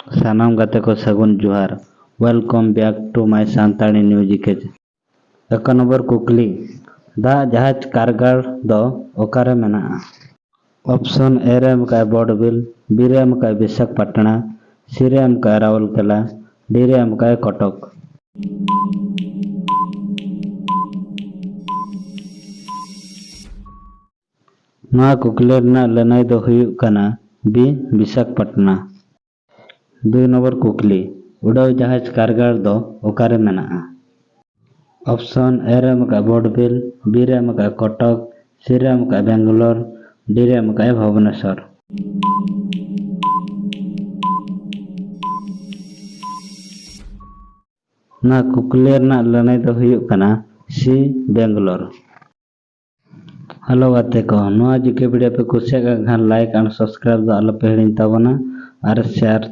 सानाम गाते को सगुन जुहार welcome back to my Santali न्यूजिकेज। एक नंबर कुकली दा जहाज कारगार दो ओकारे मेना। ऑप्शन ए रे एमकाय बड़बिल, बी रे एमकाय विशाखापट्टनम, सी रे एमकाय राउरकेला, डी रे एमकाय कटक। नवा कुकली रना लनाई दो हुयुग कना बी विशाखापट्टनम। 2 नंबर कुकली उड़ाव जहाज कारगार दो ओकारे मेना। ऑप्शन ए रे एमकाय बड़बिल, बी रे एमकाय कटक, सी रे एमकाय बेंगलोर, डी रे एमकाय भुवनेश्वर। ना कुकली रना लनाई दो हुयुग कना सी बेंगलोर। हेलो गाते को नवा जिके वीडियो पे कुछ लाइक एंड सब्सक्राइब दो आलो पे हिड़िन ताबोना और शेयर